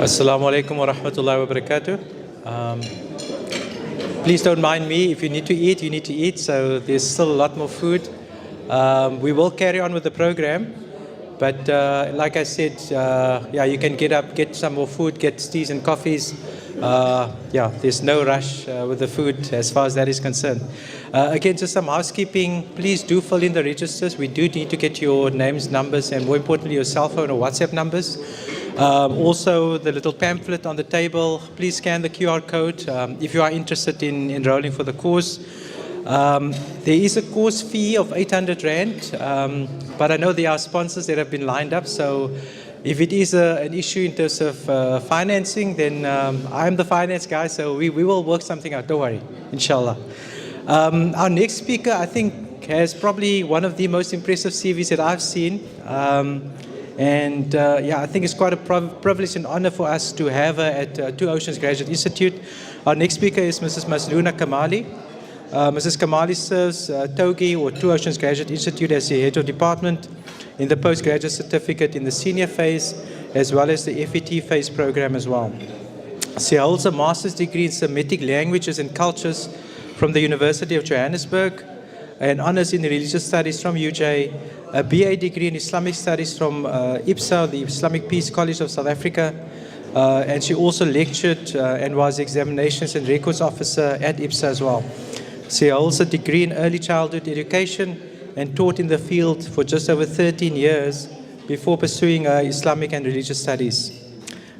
Assalamu alaikum wa rahmatullahi wa barakatuh. Please don't mind me. If you need to eat, you need to eat. So there's still a lot more food. We will carry on with the program. But like I said, yeah, you can get up, get some more food, get teas and coffees. Yeah, there's no rush with the food as far as that is concerned. Again, just some housekeeping. Please do fill in the registers. We do need to get your names, numbers, and more importantly, your cell phone or WhatsApp numbers. Also, the little pamphlet on the table, please scan the QR code if you are interested in enrolling for the course. There is a course fee of 800 Rand, but I know there are sponsors that have been lined up, so if it is an issue in terms of financing, then I'm the finance guy, so we will work something out, don't worry, inshallah. Our next speaker, I think, has probably one of the most impressive CVs that I've seen. I think it's quite a privilege and honor for us to have her at Two Oceans Graduate Institute. Our next speaker is Mrs. Mazluna Kamali. Mrs. Kamali serves TOGI, or Two Oceans Graduate Institute, as the head of department in the postgraduate certificate in the senior phase, as well as the FET phase program as well. She holds a master's degree in Semitic languages and cultures from the University of Johannesburg, an honors in religious studies from UJ, a BA degree in Islamic studies from IPSA, the Islamic Peace College of South Africa, and she also lectured and was examinations and records officer at IPSA as well. She holds a degree in early childhood education and taught in the field for just over 13 years before pursuing Islamic and religious studies.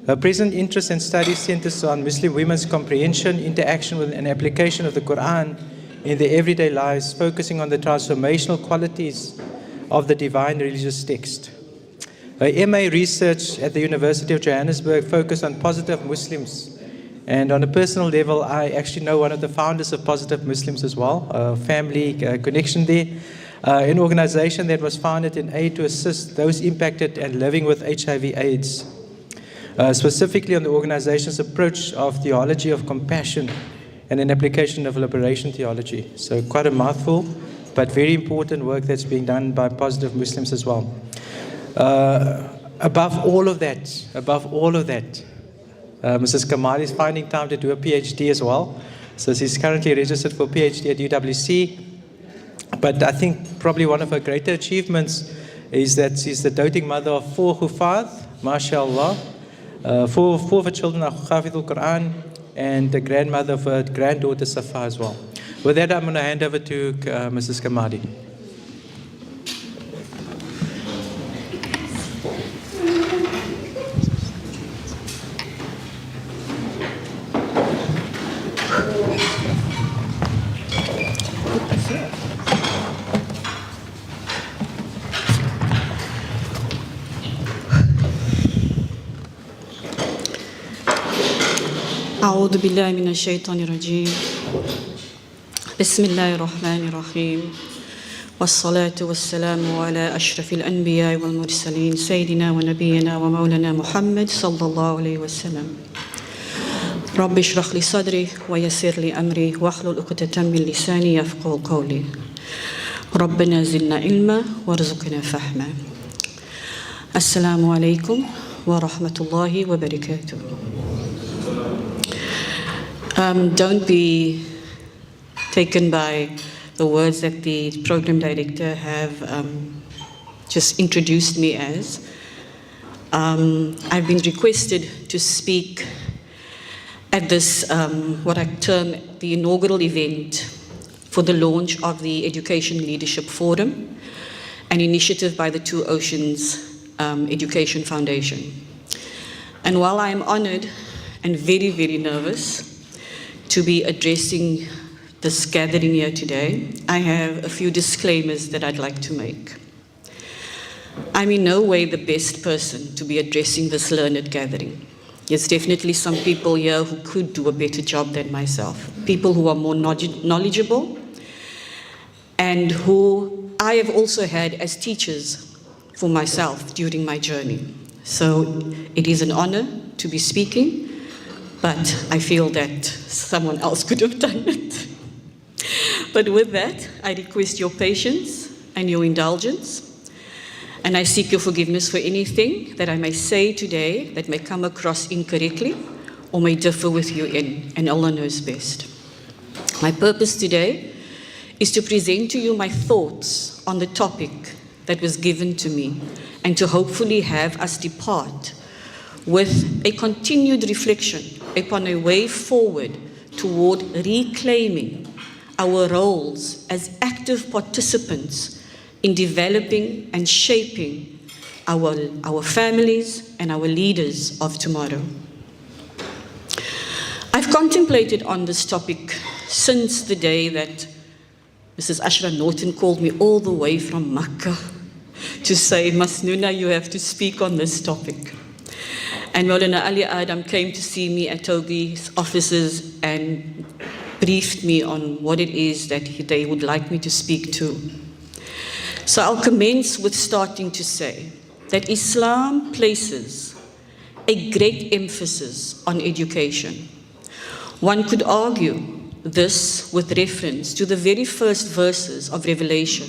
Her present interest and study centers on Muslim women's comprehension, interaction with, and application of the Quran in their everyday lives, focusing on the transformational qualities of the divine religious text. Her MA research at the University of Johannesburg focused on Positive Muslims. And on a personal level, I actually know one of the founders of Positive Muslims as well, a family connection there. An organization that was founded in aid to assist those impacted and living with HIV/AIDS. Specifically on the organization's approach of theology of compassion and an application of liberation theology. So quite a mouthful, but very important work that's being done by Positive Muslims as well. Above all of that, Mrs. Kamali is finding time to do a PhD as well. So she's currently registered for PhD at UWC. But I think probably one of her greater achievements is that she's the doting mother of 4 Hufad, mashallah. 4 of her children are Hafidh al-Quran, and the grandmother of her granddaughter Safa as well. With that, I'm going to hand over to Mrs. Kamali. أعوذ بالله من الشيطان الرجيم بسم الله الرحمن الرحيم والصلاة والسلام على أشرف الأنبياء والمرسلين سيدنا ونبينا ومولانا محمد صلى الله عليه وسلم رب اشرح لي صدري ويسر لي أمري واحلل عقدة من لساني يفقهوا قولي ربنا زدنا علما وارزقنا فهما السلام عليكم ورحمة الله وبركاته. Don't be taken by the words that the program director have just introduced me as. I've been requested to speak at this, what I term the inaugural event for the launch of the Education Leadership Forum, an initiative by the Two Oceans Education Foundation. And while I am honored and very, very nervous to be addressing this gathering here today, I have a few disclaimers that I'd like to make. I'm in no way the best person to be addressing this learned gathering. There's definitely some people here who could do a better job than myself, people who are more knowledgeable and who I have also had as teachers for myself during my journey. So it is an honor to be speaking, but I feel that someone else could have done it. But with that, I request your patience and your indulgence, and I seek your forgiveness for anything that I may say today that may come across incorrectly or may differ with you in, and Allah knows best. My purpose today is to present to you my thoughts on the topic that was given to me, and to hopefully have us depart with a continued reflection upon a way forward toward reclaiming our roles as active participants in developing and shaping our families and our leaders of tomorrow. I've contemplated on this topic since the day that Mrs. Ashra Norton called me all the way from Makkah to say, Masnuna, you have to speak on this topic. And Maulana Ali Adam came to see me at Togi's offices and briefed me on what it is that they would like me to speak to. So I'll commence with starting to say that Islam places a great emphasis on education. One could argue this with reference to the very first verses of Revelation,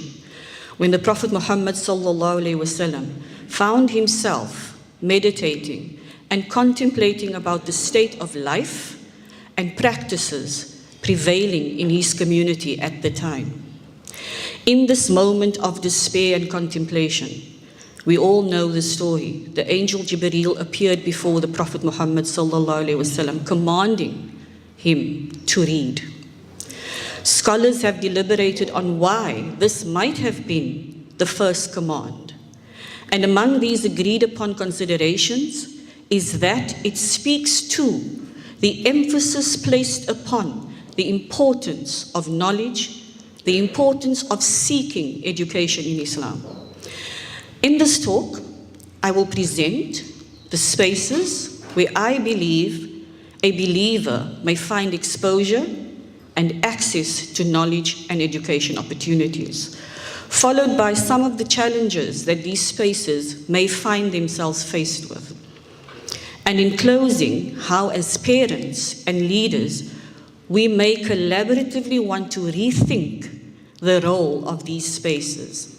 when the Prophet Muhammad ﷺ found himself meditating and contemplating about the state of life and practices prevailing in his community at the time. In this moment of despair and contemplation, we all know the story. The angel Jibreel appeared before the Prophet Muhammad ﷺ, commanding him to read. Scholars have deliberated on why this might have been the first command. And among these agreed upon considerations is that it speaks to the emphasis placed upon the importance of knowledge, the importance of seeking education in Islam. In this talk, I will present the spaces where I believe a believer may find exposure and access to knowledge and education opportunities, followed by some of the challenges that these spaces may find themselves faced with. And in closing, how as parents and leaders, we may collaboratively want to rethink the role of these spaces.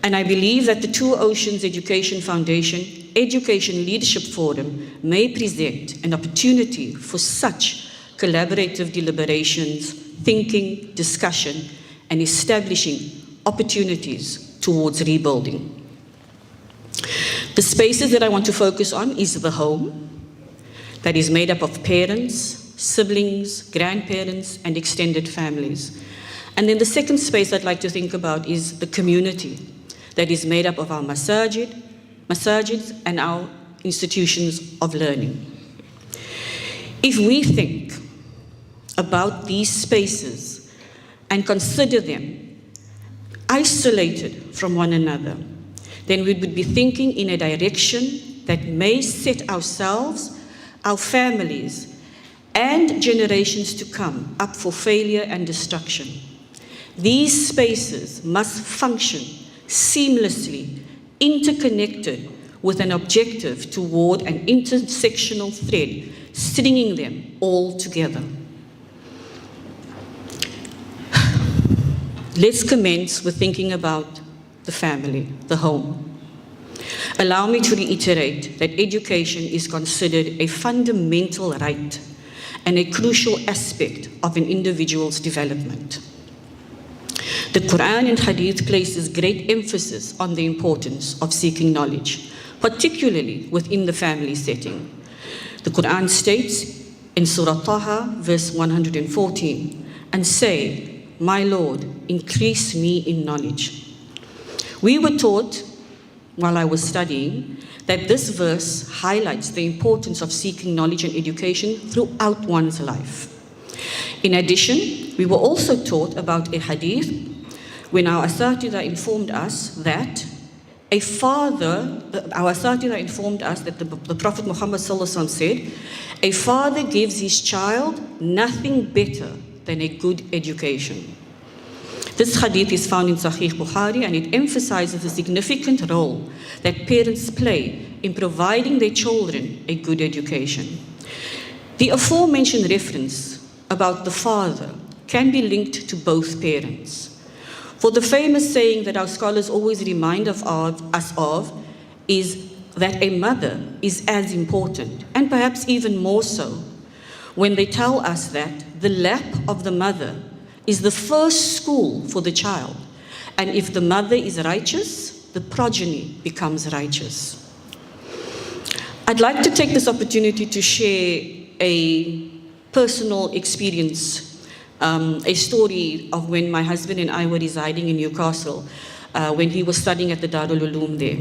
And I believe that the Two Oceans Education Foundation Education Leadership Forum may present an opportunity for such collaborative deliberations, thinking, discussion, and establishing opportunities towards rebuilding. The spaces that I want to focus on is the home, that is made up of parents, siblings, grandparents, and extended families. And then the second space I'd like to think about is the community, that is made up of our masajids and our institutions of learning. If we think about these spaces and consider them isolated from one another, then we would be thinking in a direction that may set ourselves, our families, and generations to come up for failure and destruction. These spaces must function seamlessly, interconnected with an objective toward an intersectional thread, stringing them all together. Let's commence with thinking about the family, the home. Allow me to reiterate that education is considered a fundamental right and a crucial aspect of an individual's development. The Quran and Hadith places great emphasis on the importance of seeking knowledge, particularly within the family setting. The Quran states in Surah Taha, verse 114, and say, "My Lord, increase me in knowledge." We were taught, while I was studying, that this verse highlights the importance of seeking knowledge and education throughout one's life. In addition, we were also taught about a hadith when our asatidha informed us that the Prophet Muhammad ﷺ said, "A father gives his child nothing better than a good education." This hadith is found in Sahih Bukhari, and it emphasizes the significant role that parents play in providing their children a good education. The aforementioned reference about the father can be linked to both parents. For the famous saying that our scholars always remind us of is that a mother is as important, and perhaps even more so, when they tell us that the lap of the mother is the first school for the child, and if the mother is righteous, the progeny becomes righteous. I'd like to take this opportunity to share a personal experience, a story of when my husband and I were residing in Newcastle, when he was studying at the Darul Uloom there.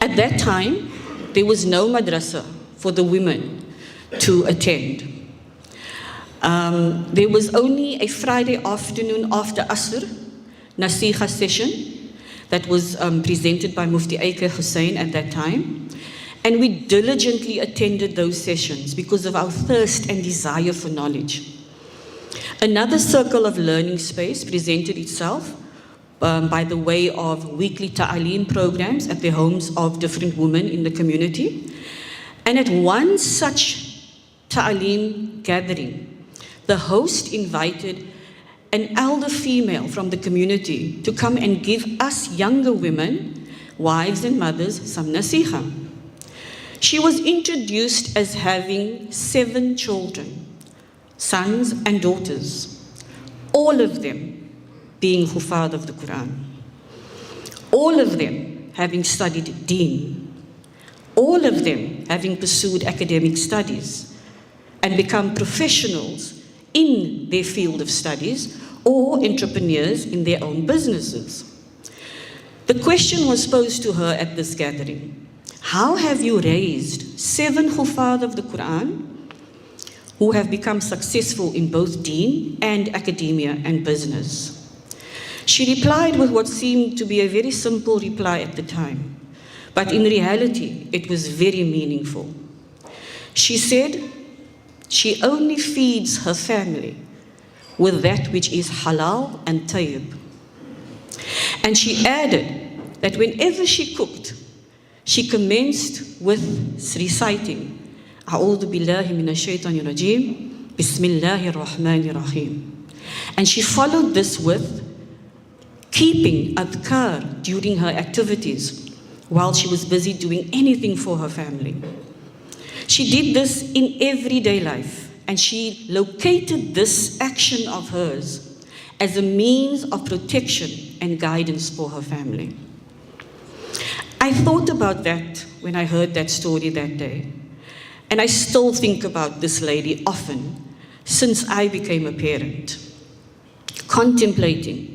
At that time, there was no madrasa for the women to attend. There was only a Friday afternoon after Asr Nasiha session that was presented by Mufti Aker Hussain at that time. And we diligently attended those sessions because of our thirst and desire for knowledge. Another circle of learning space presented itself by the way of weekly ta'aleem programs at the homes of different women in the community. And at one such ta'aleem gathering, the host invited an elder female from the community to come and give us younger women, wives and mothers, some nasiha. She was introduced as having 7 children, sons and daughters, all of them being hufad of the Quran, all of them having studied deen, all of them having pursued academic studies and become professionals in their field of studies or entrepreneurs in their own businesses. The question was posed to her at this gathering: how have you raised 7 hufad of the Quran who have become successful in both deen and academia and business? She replied with what seemed to be a very simple reply at the time, but in reality, it was very meaningful. She said she only feeds her family with that which is halal and tayyib. And she added that whenever she cooked, she commenced with reciting, A'udhu billahi minash shaitanir rajim, Bismillahir Rahmanir Rahim. And she followed this with keeping adhkar during her activities while she was busy doing anything for her family. She did this in everyday life, and she located this action of hers as a means of protection and guidance for her family. I thought about that when I heard that story that day, and I still think about this lady often since I became a parent, contemplating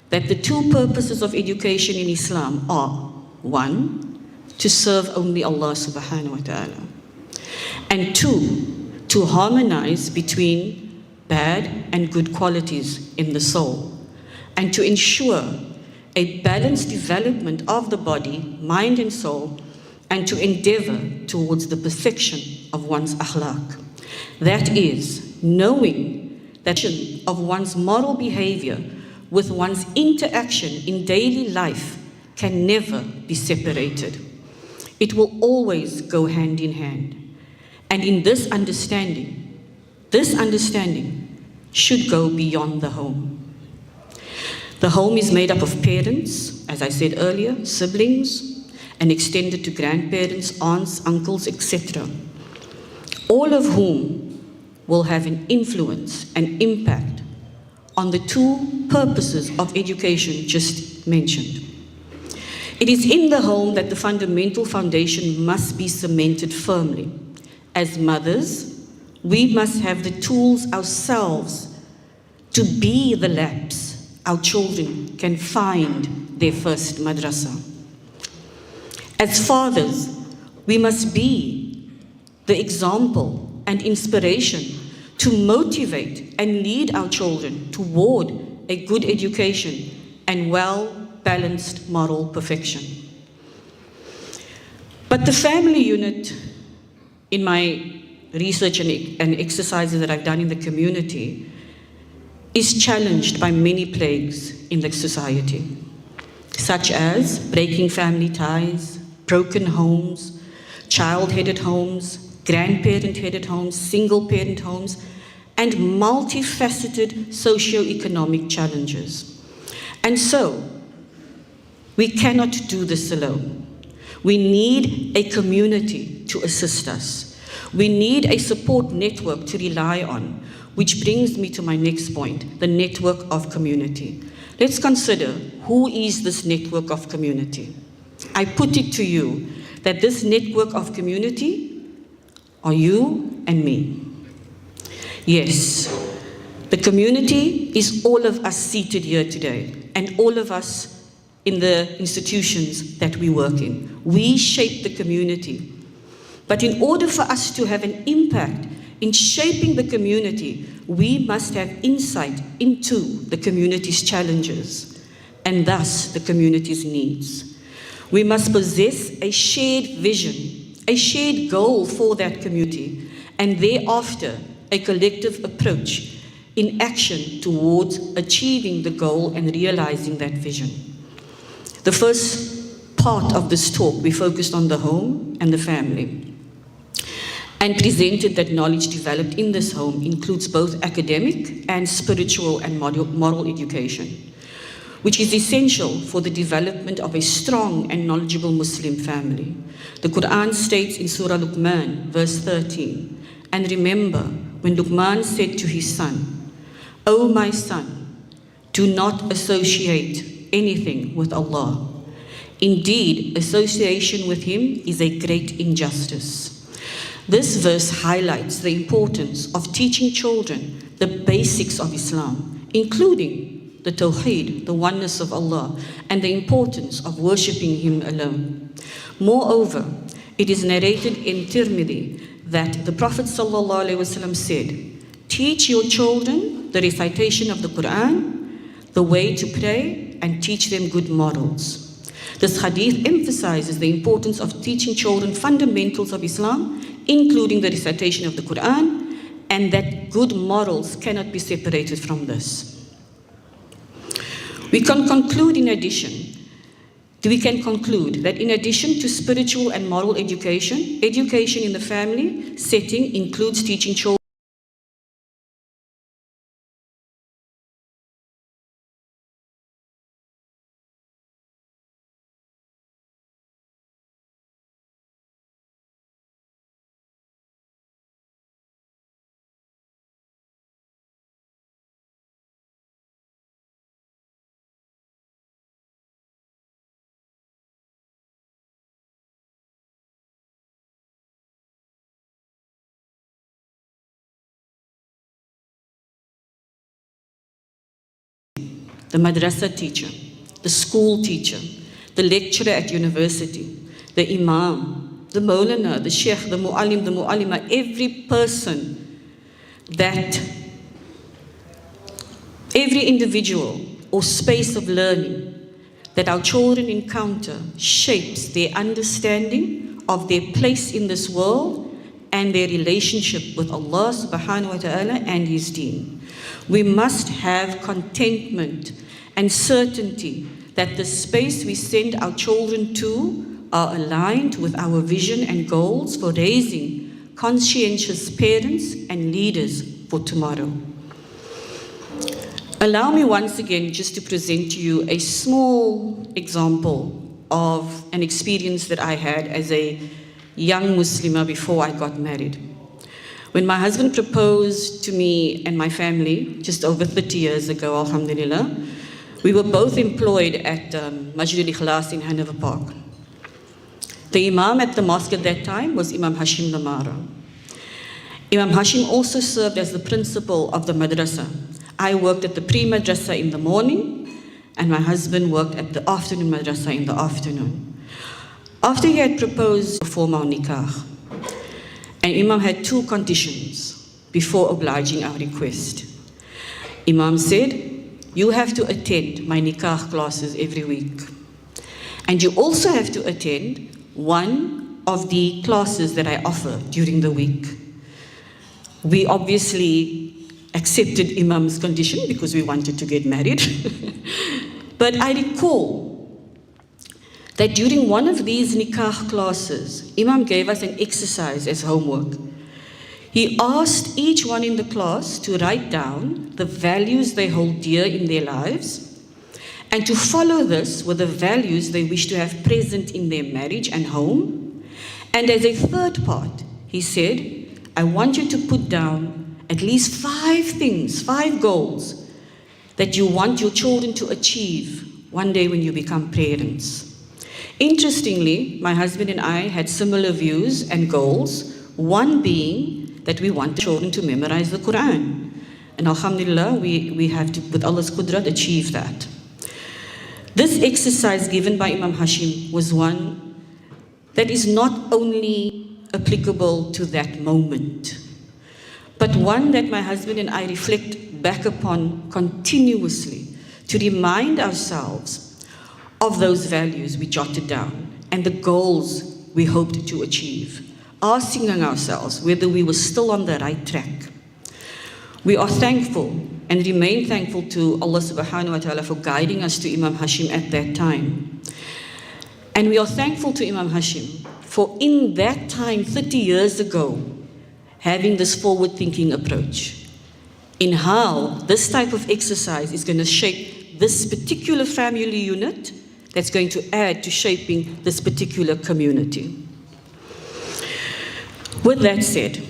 that the 2 purposes of education in Islam are: 1, to serve only Allah subhanahu wa ta'ala, and 2, to harmonize between bad and good qualities in the soul, and to ensure a balanced development of the body, mind and soul, and to endeavor towards the perfection of one's akhlaq. That is, knowing that of one's moral behavior with one's interaction in daily life can never be separated. It will always go hand in hand. And in this understanding should go beyond the home. The home is made up of parents, as I said earlier, siblings, and extended to grandparents, aunts, uncles, etc., all of whom will have an influence and impact on the 2 purposes of education just mentioned. It is in the home that the fundamental foundation must be cemented firmly. As mothers, we must have the tools ourselves to be the labs our children can find their first madrasa. As fathers, we must be the example and inspiration to motivate and lead our children toward a good education and well-balanced moral perfection. But the family unit, in my research and exercises that I've done in the community, is challenged by many plagues in the society, such as breaking family ties, broken homes, child-headed homes, grandparent-headed homes, single-parent homes, and multifaceted socio-economic challenges. And so, we cannot do this alone. We need a community to assist us. We need a support network to rely on, which brings me to my next point, the network of community. Let's consider, who is this network of community? I put it to you that this network of community are you and me. Yes, the community is all of us seated here today, and all of us in the institutions that we work in. We shape the community. But in order for us to have an impact in shaping the community, we must have insight into the community's challenges and thus the community's needs. We must possess a shared vision, a shared goal for that community, and thereafter a collective approach in action towards achieving the goal and realizing that vision. The first part of this talk, we focused on the home and the family, and presented that knowledge developed in this home includes both academic and spiritual and moral education, which is essential for the development of a strong and knowledgeable Muslim family. The Quran states in Surah Luqman, verse 13, "And remember when Luqman said to his son, 'O my son, do not associate anything with Allah. Indeed, association with Him is a great injustice.'" This verse highlights the importance of teaching children the basics of Islam, including the Tawheed, the oneness of Allah, and the importance of worshipping Him alone. Moreover, it is narrated in Tirmidhi that the Prophet ﷺ said, "Teach your children the recitation of the Quran, the way to pray, and teach them good morals." This hadith emphasizes the importance of teaching children fundamentals of Islam, including the recitation of the Quran, and that good morals cannot be separated from this. We can conclude that in addition to spiritual and moral education, education in the family setting includes teaching children the madrasa teacher, the school teacher, the lecturer at university, the imam, the maulana, the sheikh, the mu'allim, the mu'allima, every individual or space of learning that our children encounter shapes their understanding of their place in this world and their relationship with Allah subhanahu wa ta'ala and His deen. We must have contentment and certainty that the space we send our children to are aligned with our vision and goals for raising conscientious parents and leaders for tomorrow. Allow me once again just to present to you a small example of an experience that I had as a young Muslimah before I got married. When my husband proposed to me and my family just over 30 years ago, alhamdulillah, we were both employed at Masjid al-Ikhlas in Hanover Park. The imam at the mosque at that time was Imam Hashim Lamara. Imam Hashim also served as the principal of the madrasa. I worked at the pre-madrasa in the morning, and my husband worked at the afternoon madrasa in the afternoon. After he had proposed to form our nikah, and Imam had two conditions before obliging our request. Imam said, "You have to attend my nikah classes every week. And you also have to attend one of the classes that I offer during the week." We obviously accepted Imam's condition because we wanted to get married. But I recall that during one of these nikah classes, Imam gave us an exercise as homework. He asked each one in the class to write down the values they hold dear in their lives and to follow this with the values they wish to have present in their marriage and home. And as a third part, he said, "I want you to put down at least 5 things, 5 goals that you want your children to achieve one day when you become parents." Interestingly, my husband and I had similar views and goals, one being that we want the children to memorize the Quran. And alhamdulillah, we have to, with Allah's qudrat, achieve that. This exercise given by Imam Hashim was one that is not only applicable to that moment, but one that my husband and I reflect back upon continuously to remind ourselves of those values we jotted down and the goals we hoped to achieve, asking ourselves whether we were still on the right track. We are thankful and remain thankful to Allah subhanahu wa ta'ala for guiding us to Imam Hashim at that time. And we are thankful to Imam Hashim for in that time, 30 years ago, having this forward-thinking approach in how this type of exercise is going to shape this particular family unit that's going to add to shaping this particular community. With that said,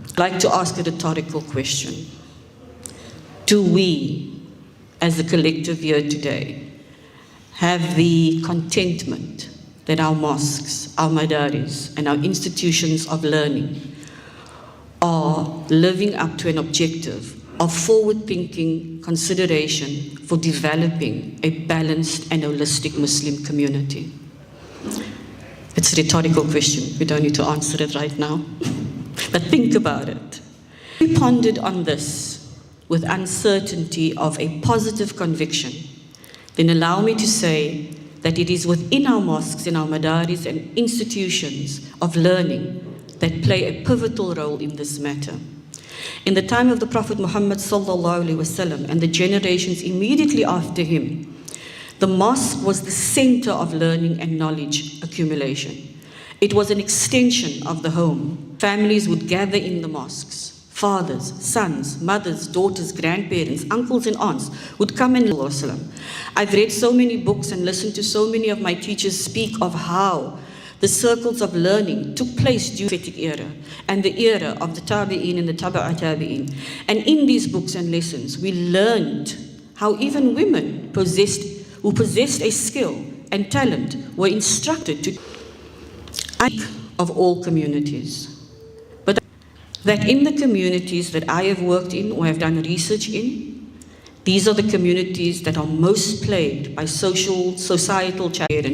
I'd like to ask a rhetorical question. Do we, as a collective here today, have the contentment that our mosques, our madaris, and our institutions of learning are living up to an objective of forward-thinking consideration for developing a balanced and holistic Muslim community? It's a rhetorical question. We don't need to answer it right now. But think about it. We pondered on this with uncertainty of a positive conviction. Then allow me to say that it is within our mosques and our madaris and institutions of learning that play a pivotal role in this matter. In the time of the Prophet Muhammad sallallahu alaihi wasallam and the generations immediately after him, the mosque was the center of learning and knowledge accumulation. It was an extension of the home. Families would gather in the mosques. Fathers, sons, mothers, daughters, grandparents, uncles and aunts would come and I've read so many books and listened to so many of my teachers speak of how the circles of learning took place during the prophetic era and the era of the Tabi'in and the Taba'a Tabi'in. And in these books and lessons, we learned how even women who possessed a skill and talent were instructed to of all communities. But that in the communities that I have worked in or have done research in, these are the communities that are most plagued by societal challenges.